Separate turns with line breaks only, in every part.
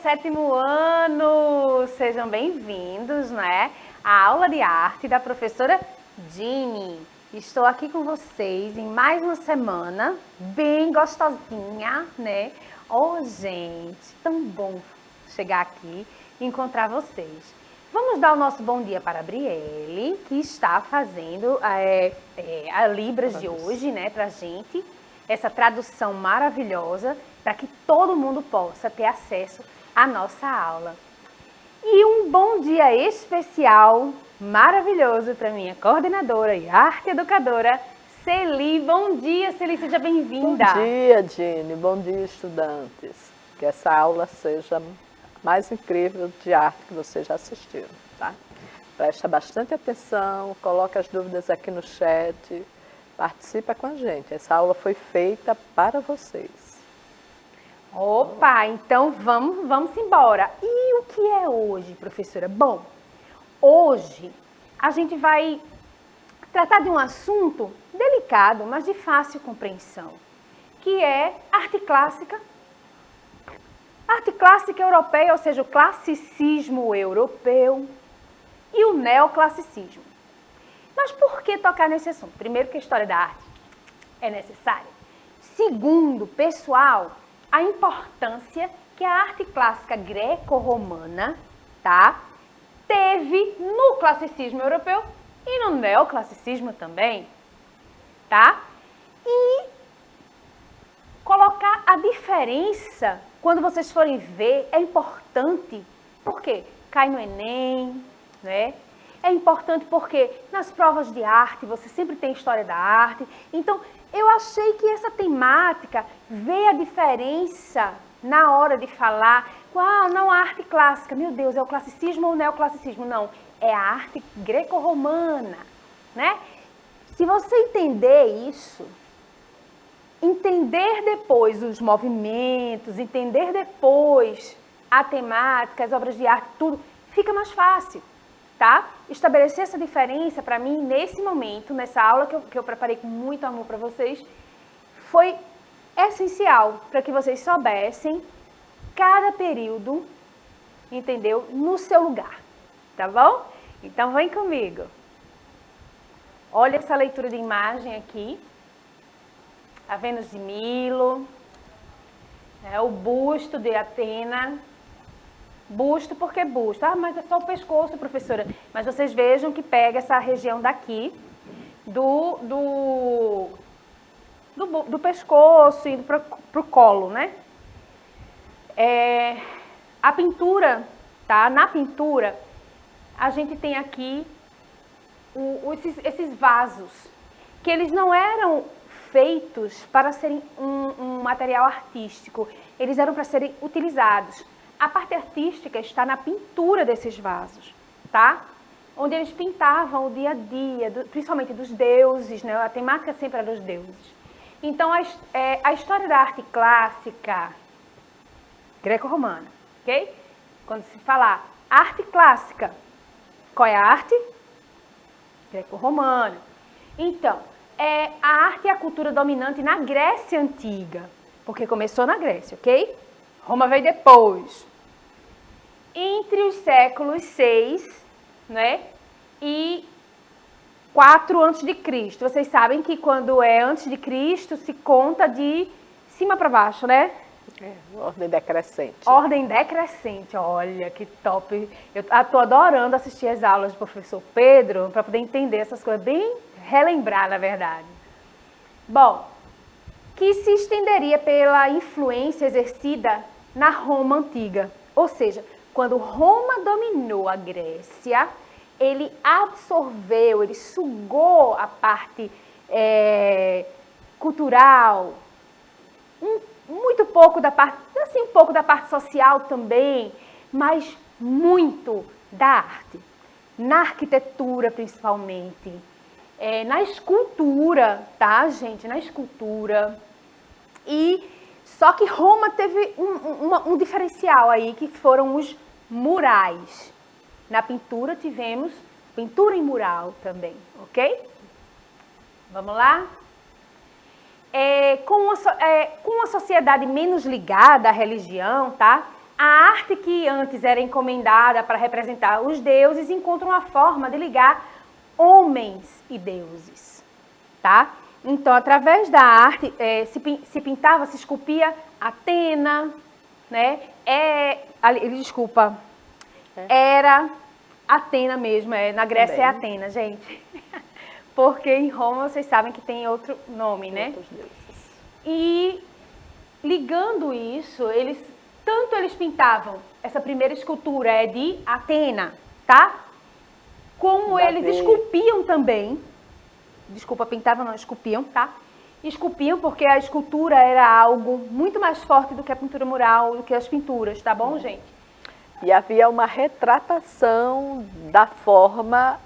sétimo ano! Sejam bem-vindos, né? À aula de arte da professora Dini. Estou aqui com vocês em mais uma semana bem gostosinha, né? Oh, gente, tão bom chegar aqui e encontrar vocês. Vamos dar o nosso bom dia para a Brielle, que está fazendo a Libras de hoje, né, pra gente. Essa tradução maravilhosa para que todo mundo possa ter acesso à nossa aula. E um bom dia especial, maravilhoso para minha coordenadora e arte educadora, Celi. Bom dia, Celi, seja bem-vinda.
Bom dia, Dini. Bom dia, estudantes. Que essa aula seja a mais incrível de arte que vocês já assistiram, tá? Presta bastante atenção, coloca as dúvidas aqui no chat. Participa com a gente. Essa aula foi feita para vocês.
Opa, então vamos embora. E o que é hoje, professora? Bom, hoje a gente vai tratar de um assunto delicado, mas de fácil compreensão, que é arte clássica. Arte clássica europeia, ou seja, o classicismo europeu e o neoclassicismo. Mas por que tocar nesse assunto? Primeiro, que a história da arte é necessária. Segundo, pessoal, a importância que a arte clássica greco-romana, tá, teve no classicismo europeu e no neoclassicismo também, tá? E colocar a diferença, quando vocês forem ver, é importante. Por quê? Cai no Enem, né? É importante porque nas provas de arte você sempre tem história da arte. Então, eu achei que essa temática vê a diferença na hora de falar. Não, a arte clássica, meu Deus, é o classicismo ou o neoclassicismo? Não, é a arte greco-romana, né? Se você entender isso, entender depois os movimentos, entender depois a temática, as obras de arte, tudo, fica mais fácil. Tá? Estabelecer essa diferença para mim nesse momento, nessa aula que eu preparei com muito amor para vocês, foi essencial para que vocês soubessem cada período, entendeu? No seu lugar, tá bom? Então vem comigo. Olha essa leitura de imagem aqui. A Vênus de Milo, o busto de Atena. Busto, por que busto? Ah, mas é só o pescoço, professora. Mas vocês vejam que pega essa região daqui, do pescoço, indo para o colo, né? A pintura, tá? Na pintura, a gente tem aqui esses vasos, que eles não eram feitos para serem um material artístico, eles eram para serem utilizados. A parte artística está na pintura desses vasos, tá? Onde eles pintavam o dia a dia, principalmente dos deuses, né? A temática sempre era dos deuses. Então, a história da arte clássica greco-romana, ok? Quando se falar arte clássica, qual é a arte? Greco-romana. Então, a arte e a cultura dominante na Grécia Antiga, porque começou na Grécia, ok? Roma veio depois. Entre os séculos 6, né, e 4 a.C. Vocês sabem que quando é antes de Cristo se conta de cima para baixo, né?
Ordem decrescente.
Ordem decrescente, olha que top. Eu estou adorando assistir as aulas do professor Pedro para poder entender essas coisas, bem relembrar, na verdade. Bom, que se estenderia pela influência exercida na Roma Antiga. Ou seja, quando Roma dominou a Grécia, ele absorveu, ele sugou a parte cultural, muito pouco da parte, assim, um pouco da parte social também, mas muito da arte. Na arquitetura, principalmente. Na escultura, tá, gente? Na escultura. Só que Roma teve um diferencial aí, que foram os murais. Na pintura tivemos pintura em mural também, ok? Vamos lá? Com uma sociedade menos ligada à religião, tá? A arte que antes era encomendada para representar os deuses encontra uma forma de ligar homens e deuses, tá? Então, através da arte, se pintava, se esculpia Atena, né? Era Atena mesmo, na Grécia é Atena, gente. Porque em Roma vocês sabem que tem outro nome, né?
Outros deuses.
E ligando isso, eles pintavam, essa primeira escultura é de Atena, tá? Como eles esculpiam também, pintavam não, esculpiam, tá? Esculpiam porque a escultura era algo muito mais forte do que a pintura mural, do que as pinturas, tá bom, gente?
E havia uma retratação da forma,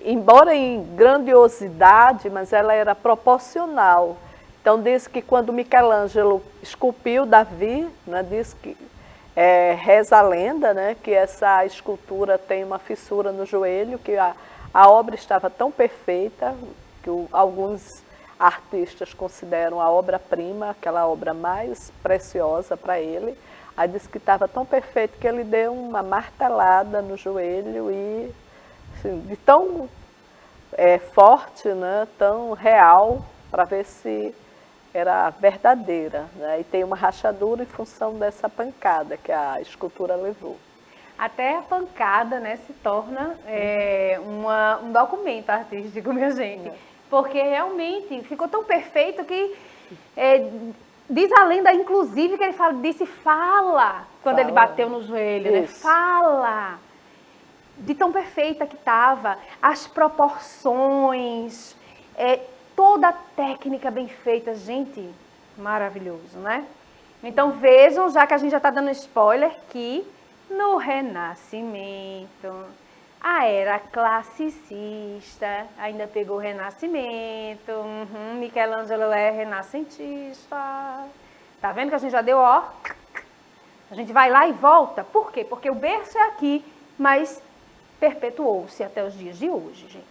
embora em grandiosidade, mas ela era proporcional. Então diz que quando Michelangelo esculpiu Davi, né, diz que reza a lenda, né, que essa escultura tem uma fissura no joelho, que a obra estava tão perfeita que alguns artistas consideram a obra-prima, aquela obra mais preciosa para ele. Aí diz que estava tão perfeito que ele deu uma martelada no joelho e assim, de tão forte, né, tão real, para ver se era verdadeira, né? E tem uma rachadura em função dessa pancada que a escultura levou.
Até a pancada, né, se torna um documento artístico, minha gente. Porque realmente ficou tão perfeito que diz a lenda, inclusive, que ele disse fala, quando ele bateu no joelho, né? Fala! De tão perfeita que estava, as proporções, toda a técnica bem feita, gente, maravilhoso, né? Então vejam, já que a gente já está dando spoiler, que no Renascimento, a era classicista ainda pegou o Renascimento, Michelangelo é renascentista, tá vendo que a gente já deu, ó, a gente vai lá e volta, por quê? Porque o berço é aqui, mas perpetuou-se até os dias de hoje, gente.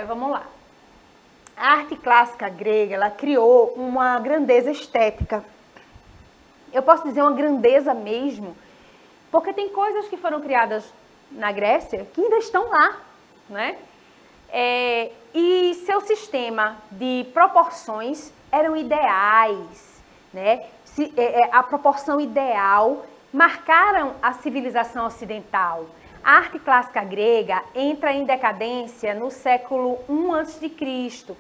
Vamos lá. A arte clássica grega, ela criou uma grandeza estética. Eu posso dizer uma grandeza mesmo, porque tem coisas que foram criadas na Grécia que ainda estão lá, né? E seu sistema de proporções eram ideais, né? A proporção ideal marcaram a civilização ocidental. A arte clássica grega entra em decadência no século I a.C.,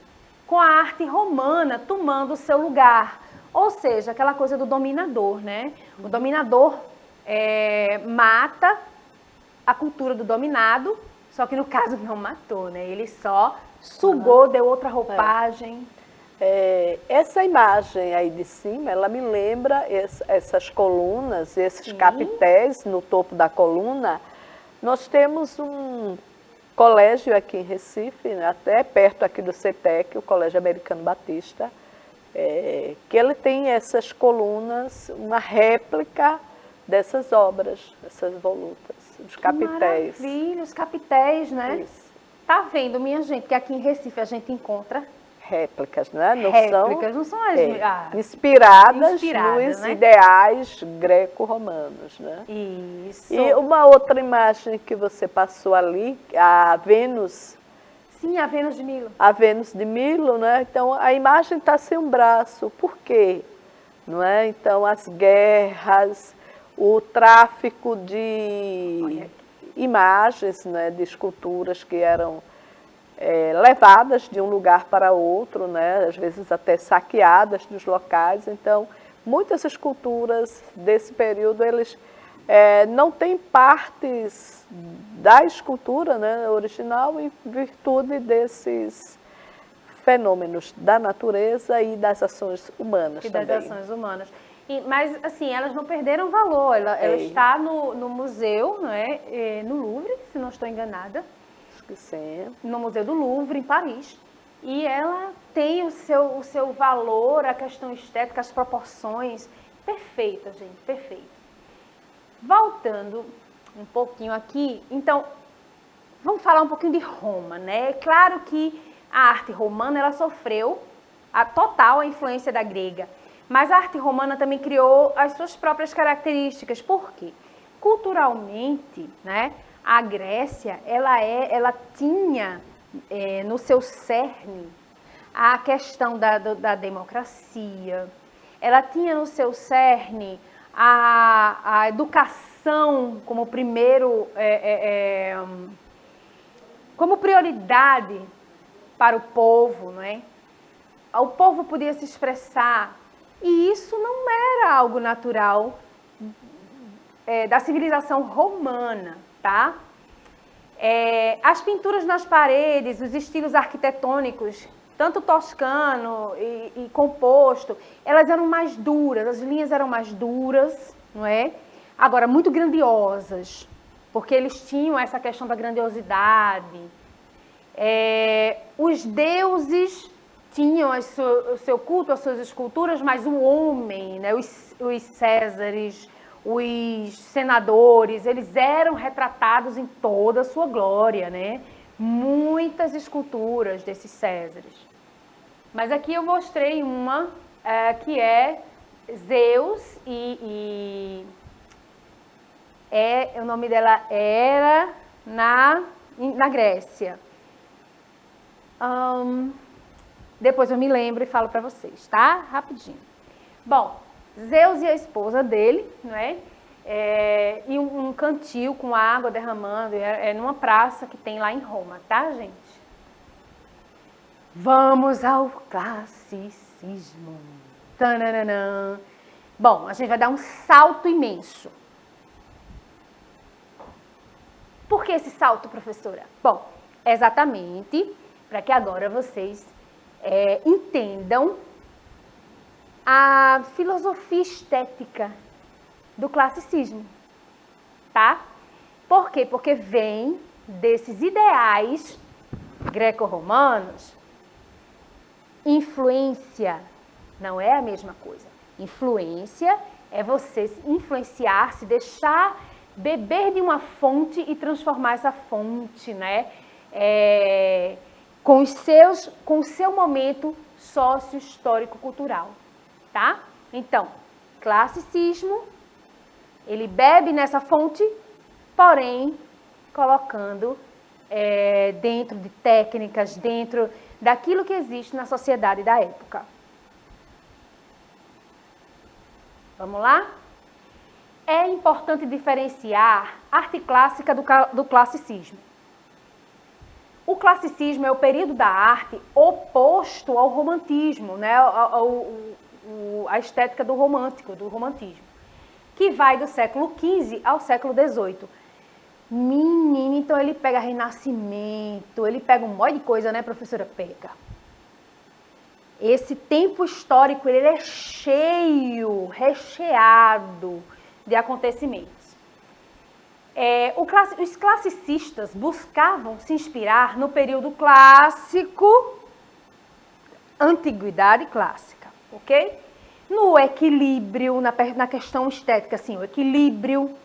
com a arte romana tomando o seu lugar. Ou seja, aquela coisa do dominador, né? O dominador mata a cultura do dominado, só que no caso não matou, né? Ele só sugou, deu outra roupagem.
Essa imagem aí de cima, ela me lembra essas colunas, esses capitéis no topo da coluna. Nós temos um colégio aqui em Recife, né, até perto aqui do CETEC, o Colégio Americano Batista, que ele tem essas colunas, uma réplica dessas obras, dessas volutas, dos capitéis.
Maravilha, os capitéis, né?
Isso.
Tá vendo, minha gente, que aqui em Recife a gente encontra
réplicas, né?
Réplicas, não são as...
inspiradas nos, né, ideais greco-romanos, né?
Isso.
E uma outra imagem que você passou ali, a Vênus.
Sim, a Vênus de Milo.
A Vênus de Milo, né? Então, a imagem está sem um braço. Por quê? Não é? Então, as guerras, o tráfico de imagens, né, de esculturas que eram levadas de um lugar para outro, né, às vezes até saqueadas dos locais. Então, muitas esculturas desse período, eles não têm partes da escultura, né, original, em virtude desses fenômenos da natureza e das ações humanas também.
Das ações humanas. Mas, assim, elas não perderam valor. Ela está no museu, não é? No Louvre, se não estou enganada.
Sim.
No Museu do Louvre, em Paris. E ela tem o seu valor, a questão estética, as proporções. Perfeita, gente, perfeita. Voltando um pouquinho aqui, então, vamos falar um pouquinho de Roma, né? É claro que a arte romana, ela sofreu a influência da grega. Mas a arte romana também criou as suas próprias características. Por quê? Culturalmente, né, a Grécia, ela tinha no seu cerne a questão da democracia, ela tinha no seu cerne a educação como como prioridade para o povo, não é? O povo podia se expressar, e isso não era algo natural da civilização romana, tá? As pinturas nas paredes, os estilos arquitetônicos, tanto toscano e composto, elas eram mais duras, as linhas eram mais duras, não é? Agora, muito grandiosas, porque eles tinham essa questão da grandiosidade. Os deuses tinham o seu culto, as suas esculturas, mas o homem, né, os césares, os senadores, eles eram retratados em toda a sua glória, né? Muitas esculturas desses césares. Mas aqui eu mostrei uma que é Zeus o nome dela era na Grécia. Depois eu me lembro e falo para vocês, tá? Rapidinho. Bom, Zeus e a esposa dele, não é? E um cantil com água derramando, numa praça que tem lá em Roma, tá, gente? Vamos ao classicismo. Tananana. Bom, a gente vai dar um salto imenso. Por que esse salto, professora? Bom, exatamente para que agora vocês entendam a filosofia estética do classicismo, tá? Por quê? Porque vem desses ideais greco-romanos. Influência não é a mesma coisa. Influência é você influenciar, se deixar beber de uma fonte e transformar essa fonte, né? Com o seu momento sócio-histórico-cultural, tá? Então, classicismo, ele bebe nessa fonte, porém, colocando dentro de técnicas, dentro daquilo que existe na sociedade da época. Vamos lá? É importante diferenciar arte clássica do classicismo. O classicismo é o período da arte oposto ao romantismo, né? A estética do romantismo, que vai do século XV ao século XVIII. Menino, então ele pega Renascimento, ele pega um monte de coisa, né, professora? Pega. Esse tempo histórico, ele é cheio, recheado de acontecimentos. Os classicistas buscavam se inspirar no período clássico, antiguidade clássica, ok? No equilíbrio, na questão estética, assim, o equilíbrio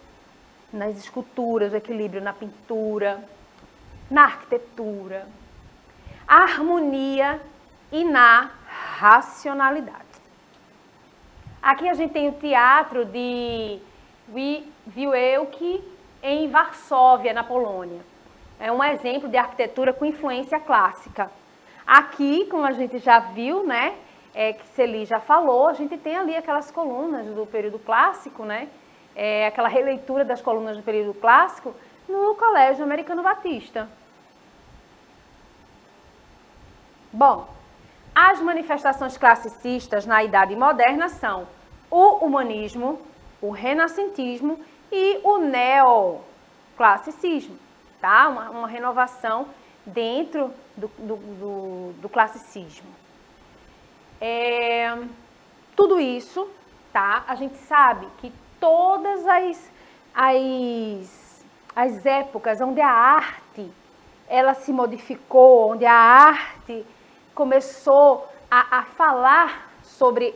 nas esculturas, o equilíbrio na pintura, na arquitetura, a harmonia e na racionalidade. Aqui a gente tem o teatro de Wielki em Varsóvia, na Polônia. É um exemplo de arquitetura com influência clássica. Aqui, como a gente já viu, né, que Celi já falou, a gente tem ali aquelas colunas do período clássico, né, aquela releitura das colunas do período clássico no Colégio Americano Batista. Bom, as manifestações classicistas na Idade Moderna são o humanismo, o renascentismo e o neoclassicismo, tá? Uma renovação dentro do classicismo. Tudo isso, tá? A gente sabe que todas as épocas onde a arte ela se modificou, onde a arte começou a falar sobre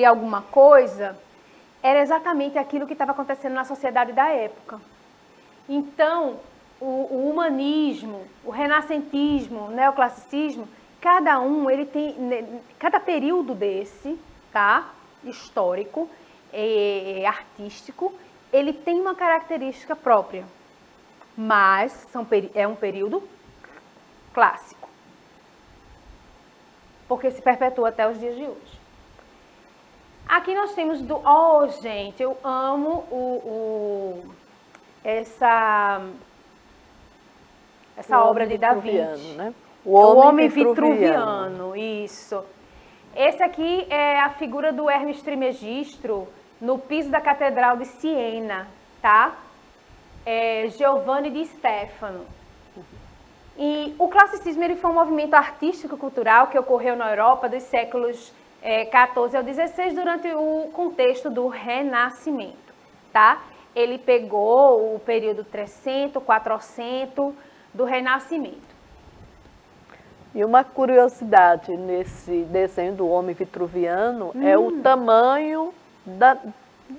alguma coisa, era exatamente aquilo que estava acontecendo na sociedade da época. Então, o humanismo, o renascentismo, o neoclassicismo cada um, ele tem, cada período desse, tá? Histórico, artístico, ele tem uma característica própria, mas é um período clássico, porque se perpetua até os dias de hoje. Aqui nós temos gente, eu amo essa obra de Da Vinci.
Né?
O Homem Vitruviano, isso. Esse aqui é a figura do Hermes Trismegisto no piso da Catedral de Siena, tá? Giovanni di Stefano. E o classicismo ele foi um movimento artístico-cultural que ocorreu na Europa dos séculos 14 ao 16 durante o contexto do Renascimento, tá? Ele pegou o período 300, 400 do Renascimento.
E uma curiosidade nesse desenho do Homem Vitruviano é o tamanho,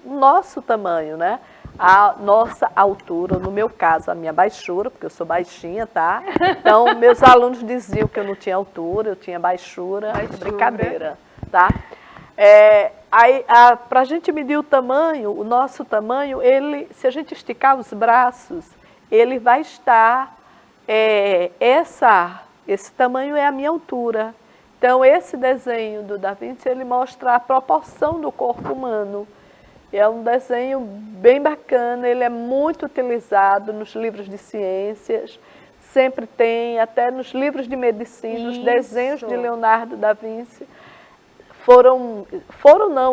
nosso tamanho, né? A nossa altura, no meu caso, a minha baixura, porque eu sou baixinha, tá? Então, meus alunos diziam que eu não tinha altura, eu tinha baixura. Brincadeira, tá? Para a gente medir o tamanho, o nosso tamanho, se a gente esticar os braços, ele vai estar, esse tamanho é a minha altura. Então, esse desenho do Da Vinci, ele mostra a proporção do corpo humano. É um desenho bem bacana, ele é muito utilizado nos livros de ciências, sempre tem, até nos livros de medicina, os desenhos de Leonardo da Vinci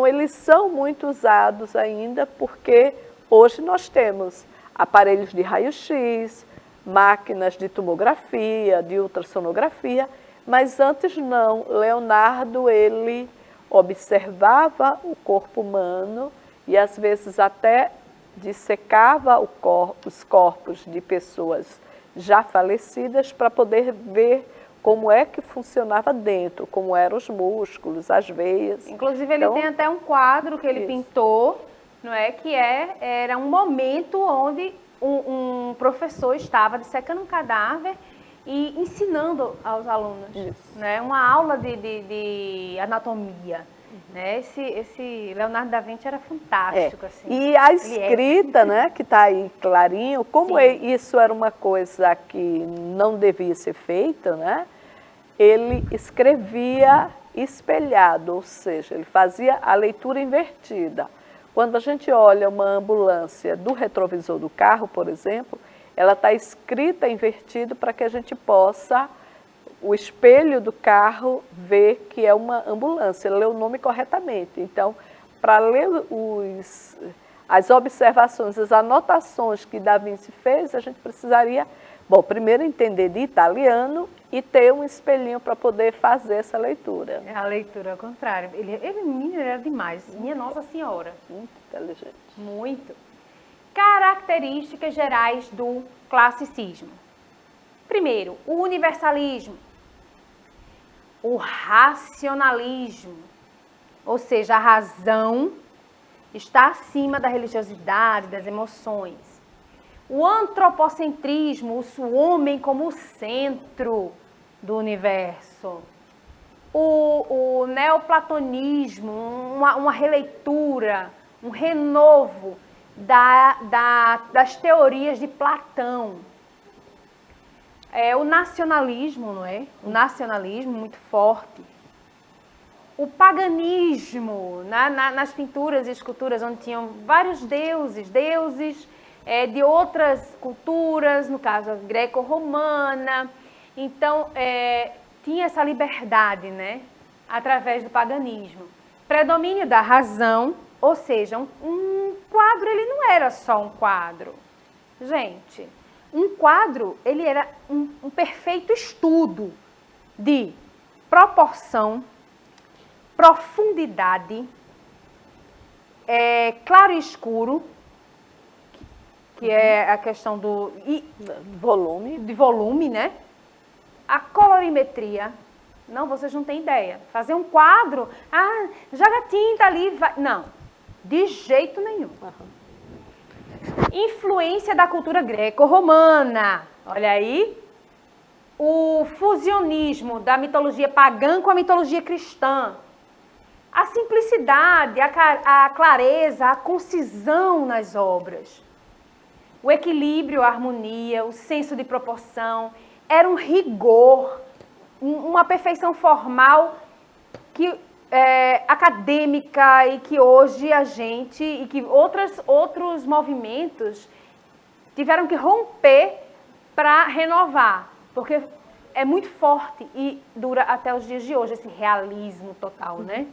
eles são muito usados ainda, porque hoje nós temos aparelhos de raio-x, máquinas de tomografia, de ultrassonografia, mas antes não. Leonardo, ele observava o corpo humano e às vezes até dissecava os corpos de pessoas já falecidas para poder ver como é que funcionava dentro, como eram os músculos, as veias.
Inclusive ele tem até um quadro que ele pintou, não é, que era um momento onde um professor estava dissecando um cadáver e ensinando aos alunos, né, uma aula de anatomia. Né? Esse Leonardo da Vinci era fantástico. Assim.
E a escrita, né, que está aí clarinho, como isso era uma coisa que não devia ser feita, né, ele escrevia espelhado, ou seja, ele fazia a leitura invertida. Quando a gente olha uma ambulância do retrovisor do carro, por exemplo, ela está escrita invertido para que a gente possa, o espelho do carro, ver que é uma ambulância, ler o nome corretamente. Então, para ler as observações, as anotações que Da Vinci fez, a gente precisaria, primeiro entender de italiano e ter um espelhinho para poder fazer essa leitura.
A leitura ao contrário. Ele era demais. Minha Nossa Senhora.
Muito inteligente.
Muito. Características gerais do classicismo. Primeiro, o universalismo. O racionalismo. Ou seja, a razão está acima da religiosidade, das emoções. O antropocentrismo, o homem como o centro do universo. O neoplatonismo, uma releitura, um renovo das teorias de Platão. O nacionalismo, não é? O nacionalismo muito forte. O paganismo, nas pinturas e esculturas onde tinham vários deuses de outras culturas, no caso a greco-romana. Então, tinha essa liberdade, né? Através do paganismo. Predomínio da razão, ou seja, um quadro, ele não era só um quadro. Gente, um quadro, ele era um perfeito estudo de proporção, profundidade, claro e escuro, que é a questão do volume, né? A colorimetria. Não, vocês não têm ideia. Fazer um quadro, joga tinta ali, vai. Não, de jeito nenhum. Influência da cultura greco-romana. Olha aí. o fusionismo da mitologia pagã com a mitologia cristã, a simplicidade, a clareza, a concisão nas obras, o equilíbrio, a harmonia, o senso de proporção, era um rigor, uma perfeição formal que acadêmica e que hoje a gente e que outros movimentos tiveram que romper para renovar, porque é muito forte e dura até os dias de hoje, esse realismo total, né?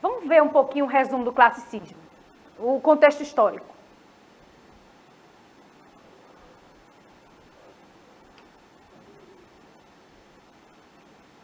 Vamos ver um pouquinho o resumo do classicismo, o contexto histórico.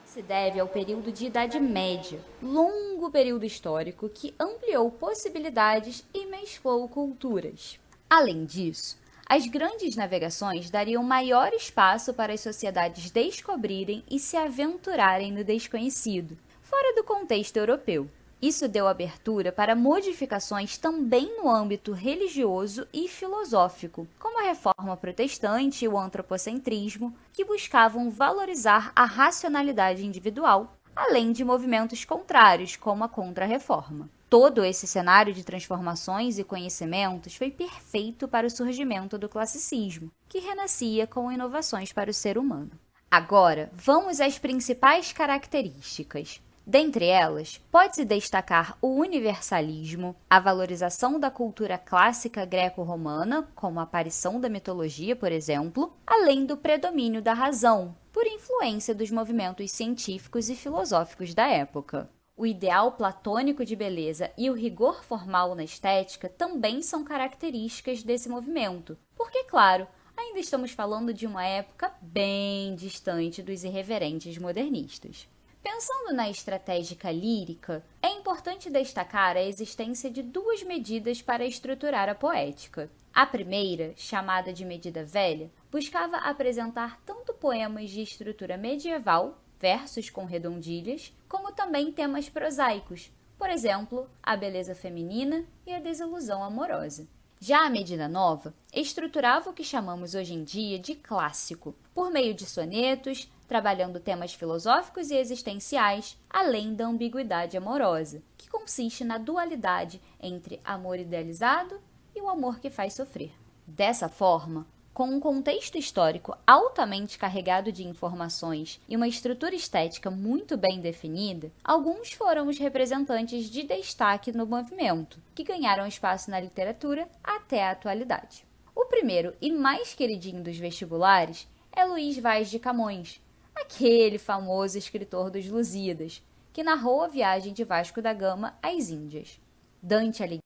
Se deve ao período de Idade Média, longo período histórico que ampliou possibilidades e mesclou culturas. Além disso, as grandes navegações dariam maior espaço para as sociedades descobrirem e se aventurarem no desconhecido, fora do contexto europeu. Isso deu abertura para modificações também no âmbito religioso e filosófico, como a Reforma Protestante e o antropocentrismo, que buscavam valorizar a racionalidade individual, além de movimentos contrários, como a Contra-Reforma. Todo esse cenário de transformações e conhecimentos foi perfeito para o surgimento do classicismo, que renascia com inovações para o ser humano. Agora, vamos às principais características. Dentre elas, pode-se destacar o universalismo, a valorização da cultura clássica greco-romana, como a aparição da mitologia, por exemplo, além do predomínio da razão, por influência dos movimentos científicos e filosóficos da época. O ideal platônico de beleza e o rigor formal na estética também são características desse movimento, porque, claro, ainda estamos falando de uma época bem distante dos irreverentes modernistas. Pensando na estratégia lírica, é importante destacar a existência de duas medidas para estruturar a poética. A primeira, chamada de medida velha, buscava apresentar tanto poemas de estrutura medieval, versos com redondilhas, como também temas prosaicos, por exemplo, a beleza feminina e a desilusão amorosa. Já a medida nova estruturava o que chamamos hoje em dia de clássico, por meio de sonetos, trabalhando temas filosóficos e existenciais, além da ambiguidade amorosa, que consiste na dualidade entre amor idealizado e o amor que faz sofrer. Dessa forma, com um contexto histórico altamente carregado de informações e uma estrutura estética muito bem definida, alguns foram os representantes de destaque no movimento, que ganharam espaço na literatura até a atualidade. O primeiro e mais queridinho dos vestibulares é Luís Vaz de Camões, aquele famoso escritor dos Lusíadas, que narrou a viagem de Vasco da Gama às Índias. Dante Alighieri.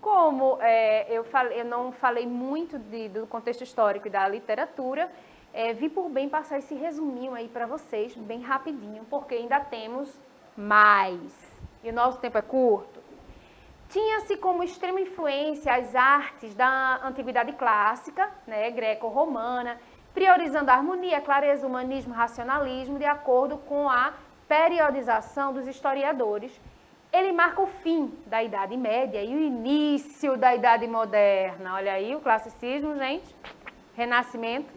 Como eu não falei muito do contexto histórico e da literatura, vi por bem passar esse resuminho aí para vocês, bem rapidinho, porque ainda temos mais. E o nosso tempo é curto. Tinha-se como extrema influência as artes da antiguidade clássica, né, greco-romana, priorizando a harmonia, a clareza, o humanismo, o racionalismo, de acordo com a periodização dos historiadores. Ele marca o fim da Idade Média e o início da Idade Moderna. Olha aí o classicismo, gente. Renascimento.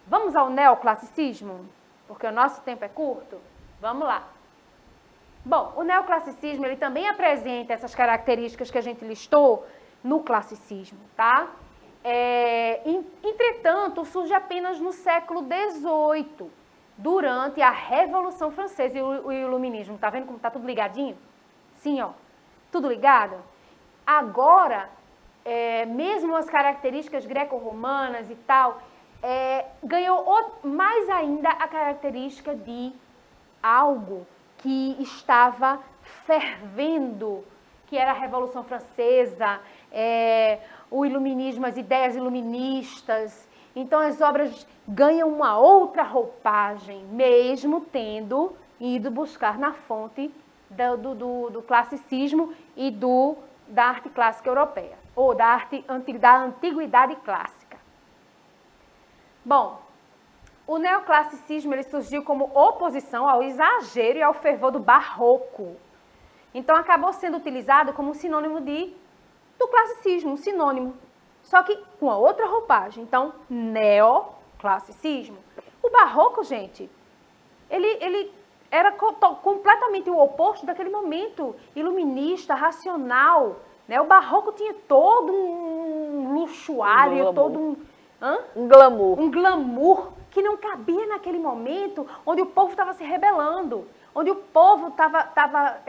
Vamos ao neoclassicismo? Porque o nosso tempo é curto? Vamos lá. Bom, o neoclassicismo ele também apresenta essas características que a gente listou no classicismo, tá? Entretanto, surge apenas no século XVIII, durante a Revolução Francesa e o Iluminismo. Tá vendo como tá tudo ligadinho? Sim, ó, tudo ligado? Agora, mesmo as características greco-romanas e tal, ganhou mais ainda a característica de algo que estava fervendo, que era a Revolução Francesa, o iluminismo, as ideias iluministas. Então as obras ganham uma outra roupagem, mesmo tendo ido buscar na fonte do classicismo e da arte clássica europeia, ou da antiguidade clássica. Bom, o neoclassicismo ele surgiu como oposição ao exagero e ao fervor do barroco. Então acabou sendo utilizado como sinônimo de do classicismo, um sinônimo. Só que com a outra roupagem. Então, neoclassicismo. O barroco, gente, ele era completamente o oposto daquele momento iluminista, racional. Né? O barroco tinha todo um luxuário, todo
um glamour.
Um glamour que não cabia naquele momento onde o povo estava se rebelando, onde o povo estava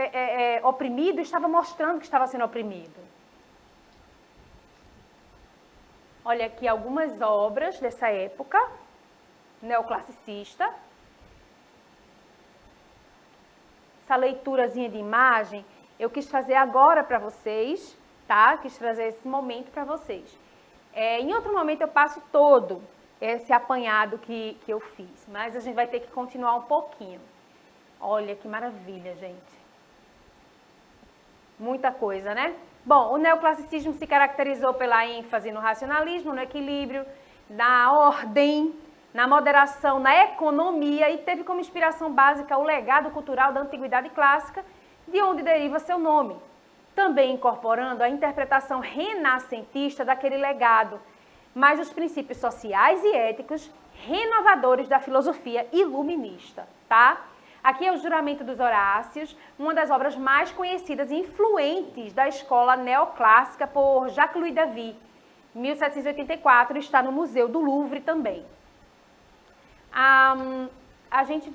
oprimido e estava mostrando que estava sendo oprimido. Olha aqui algumas obras dessa época, neoclassicista. Essa leiturazinha de imagem eu quis fazer agora para vocês, tá? Quis trazer esse momento para vocês. Em outro momento eu passo todo esse apanhado que eu fiz, mas a gente vai ter que continuar um pouquinho. Olha que maravilha, gente. Muita coisa, né? Bom, o neoclassicismo se caracterizou pela ênfase no racionalismo, no equilíbrio, na ordem, na moderação, na economia e teve como inspiração básica o legado cultural da antiguidade clássica, de onde deriva seu nome. Também incorporando a interpretação renascentista daquele legado, mas os princípios sociais e éticos renovadores da filosofia iluminista, tá? Aqui é o Juramento dos Horácios, uma das obras mais conhecidas e influentes da escola neoclássica por Jacques-Louis David, 1784, está no Museu do Louvre também. A gente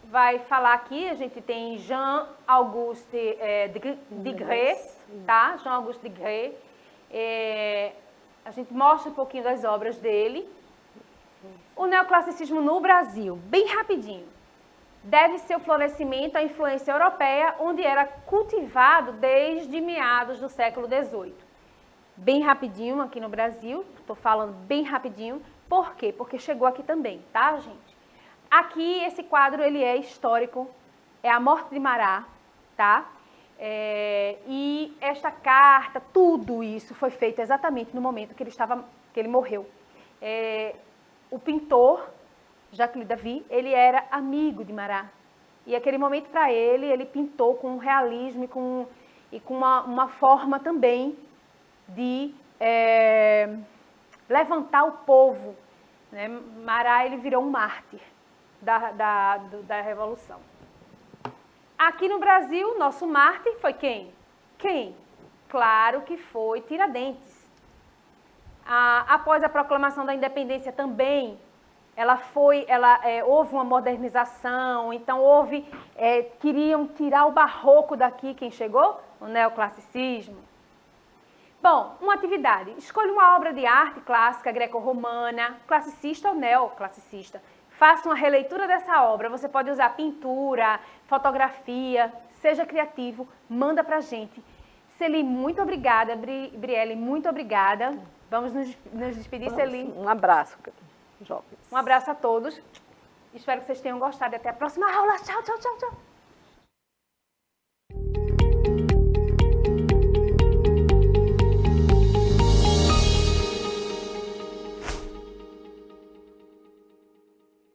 vai falar aqui, a gente tem Jean-Auguste Degré, tá? Jean-Auguste Degré. A gente mostra um pouquinho das obras dele. O neoclassicismo no Brasil, bem rapidinho. Deve seu florescimento à influência europeia, onde era cultivado desde meados do século XVIII. Bem rapidinho aqui no Brasil, estou falando bem rapidinho. Por quê? Porque chegou aqui também, tá, gente? Aqui, esse quadro, ele é histórico, é a morte de Marat, tá? E esta carta, tudo isso foi feito exatamente no momento que ele morreu. O pintor, Jacques-Louis David, ele era amigo de Marat. E aquele momento, para ele pintou com realismo e com uma forma também de levantar o povo. Né? Marat, ele virou um mártir da Revolução. Aqui no Brasil, nosso mártir foi quem? Quem? Claro que foi Tiradentes. Após a proclamação da independência também, houve uma modernização, então queriam tirar o barroco daqui, quem chegou? O neoclassicismo. Bom, uma atividade. Escolha uma obra de arte clássica greco-romana, classicista ou neoclassicista. Faça uma releitura dessa obra. Você pode usar pintura, fotografia, seja criativo, manda pra gente. Celi, muito obrigada. Brielle, muito obrigada. Vamos nos despedir, Celi.
Um abraço, jovens.
Um abraço a todos. Espero que vocês tenham gostado. Até a próxima aula. Tchau, tchau, tchau, tchau.